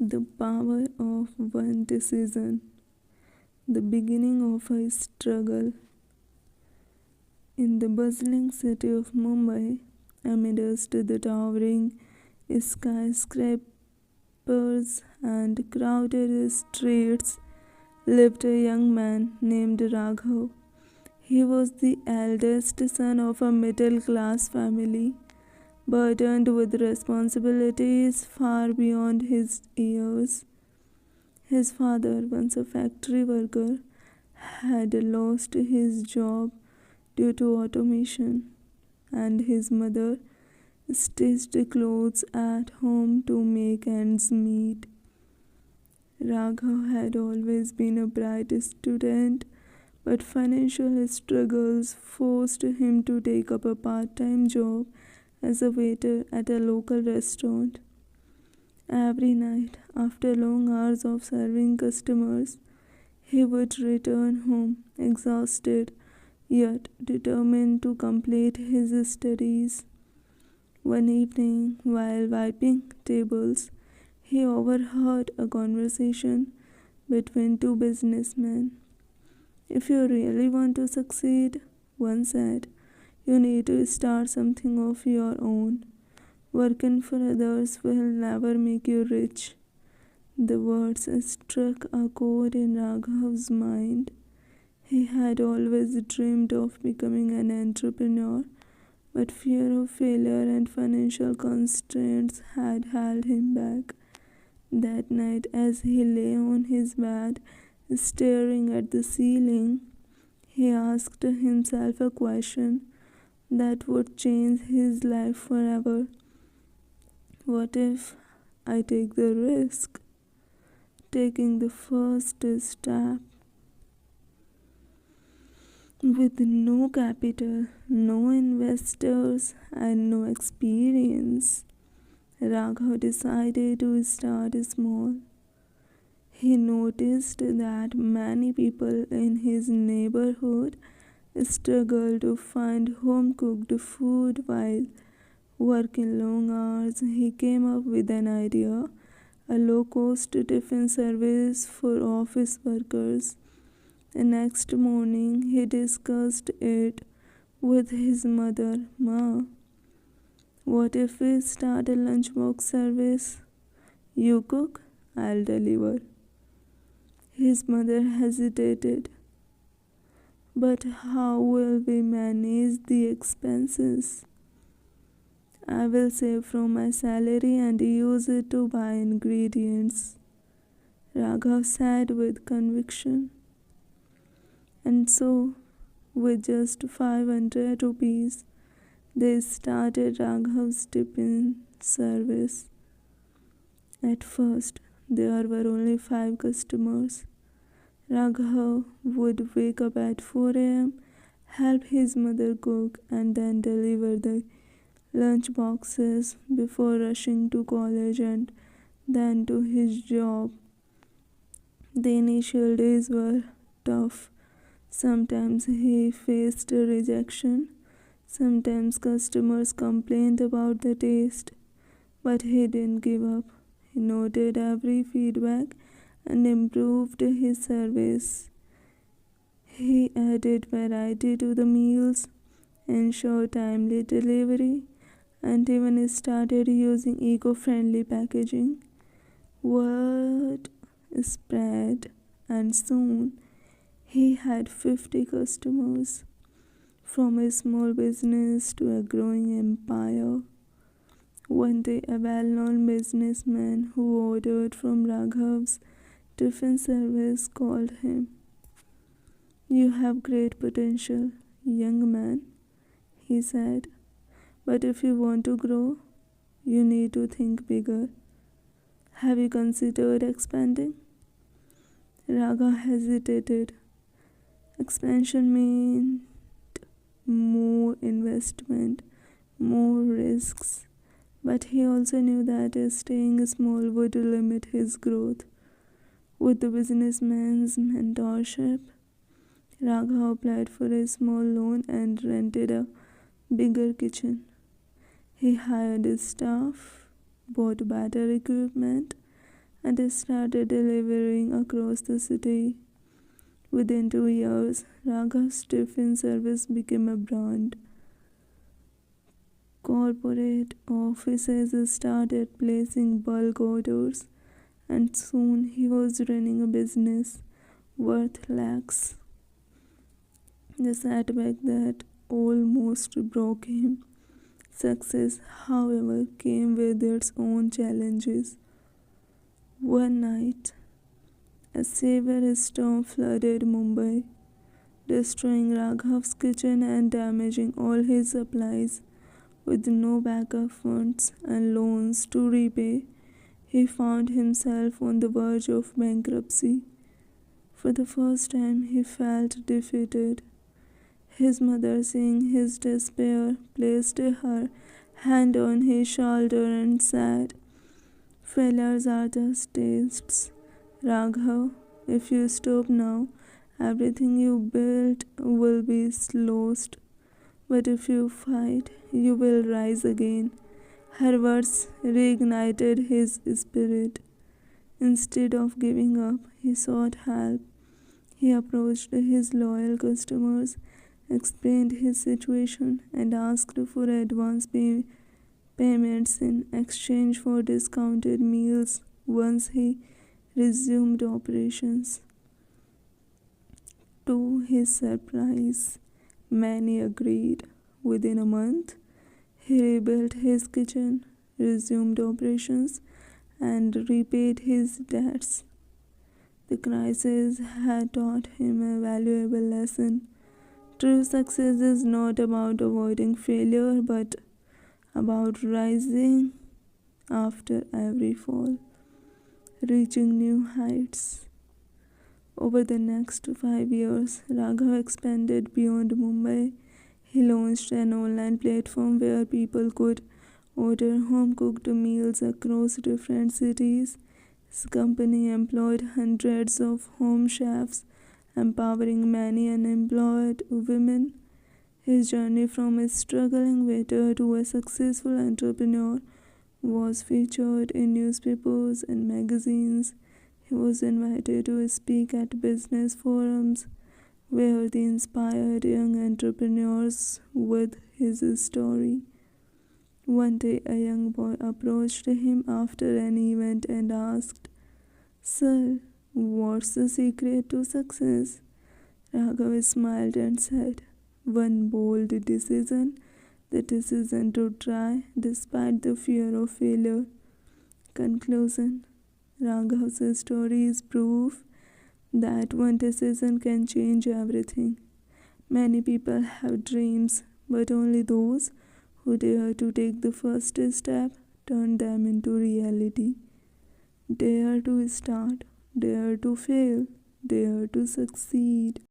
The power of one decision, the beginning of a struggle. In the bustling city of Mumbai, amidst the towering skyscrapers and crowded streets, lived a young man named Raghav. He was the eldest son of a middle class family, burdened with responsibilities far beyond his years. His father, once a factory worker, had lost his job due to automation, and his mother stitched clothes at home to make ends meet. Raghav had always been a bright student, but financial struggles forced him to take up a part time job as a waiter at a local restaurant. Every night, after long hours of serving customers, he would return home exhausted yet determined to complete his studies. One evening, while wiping tables, he overheard a conversation between two businessmen. If you really want to succeed, one said, you need to start something of your own. Working for others will never make you rich. The words struck a chord in Raghav's mind. He had always dreamed of becoming an entrepreneur, but fear of failure and financial constraints had held him back. That night, as he lay on his bed, staring at the ceiling, he asked himself a question that would change his life forever. What if I take the risk? Taking the first step with no capital, no investors, and no experience. Raghav decided to start small. He noticed that many people in his neighborhood struggled to find home cooked food while working long hours. He came up with an idea, a low cost tiffin service for office workers. The next morning, he discussed it with his mother. Ma, what if we start a lunchbox service? You cook, I'll deliver. His mother hesitated. But how will we manage the expenses? I will save from my salary and use it to buy ingredients, Raghav said with conviction. And so, with just 500 rupees, they started Raghav's tiffin service. At first, there were only 5 customers. Raghav would wake up at 4 a.m., help his mother cook, and then deliver the lunch boxes before rushing to college and then to his job. The initial days were tough. Sometimes he faced rejection, sometimes customers complained about the taste, but he didn't give up. He noted every feedback and improved his service. He added variety to the meals, ensured timely delivery, and even started using eco-friendly packaging. Word spread, and soon he had 50 customers. From a small business to a growing empire. One day, a well-known businessman who ordered from Raghav's tiffin service called him. You have great potential, young man, he said. But if you want to grow, you need to think bigger. Have you considered expanding? Raghav hesitated. Expansion meant more investment, more risks, but he also knew that staying small would limit his growth. With the businessman's mentorship, Raghav applied for a small loan and rented a bigger kitchen. He hired staff, bought better equipment, and started delivering across the city. Within 2 years, Raghav's tiffin service became a brand. Corporate offices started placing bulk orders, and soon he was running a business worth lakhs. The setback that almost broke him. Success, however, came with its own challenges. One night, a severe storm flooded Mumbai, destroying Raghav's kitchen and damaging all his supplies. With no backup funds and loans to repay, he found himself on the verge of bankruptcy. For the first time, he felt defeated. His mother, seeing his despair, placed her hand on his shoulder and said, "Failures are just tests, Raghav. If you stop now, everything you built will be lost. But if you fight, you will rise again." Her words reignited his spirit. Instead of giving up, he sought help. He approached his loyal customers, explained his situation, and asked for payments in exchange for discounted meals once he resumed operations. To his surprise, many agreed. Within a month, he rebuilt his kitchen, resumed operations, and repaid his debts. The crisis had taught him a valuable lesson. True success is not about avoiding failure but about rising after every fall, reaching new heights. Over the next 5 years, Raghav expanded beyond Mumbai. He launched an online platform where people could order home cooked meals across different cities. His company employed hundreds of home chefs, empowering many unemployed women. His journey from a struggling waiter to a successful entrepreneur was featured in newspapers and magazines. He was invited to speak at business forums where he inspired young entrepreneurs with his story. One day, a young boy approached him after an event and asked, "Sir, what's the secret to success?" Raghav smiled and said, "One bold decision, the decision to try despite the fear of failure." Conclusion: Raghav's story is proof that one decision can change everything. Many people have dreams, but only those who dare to take the first step turn them into reality. Dare to start, dare to fail, dare to succeed.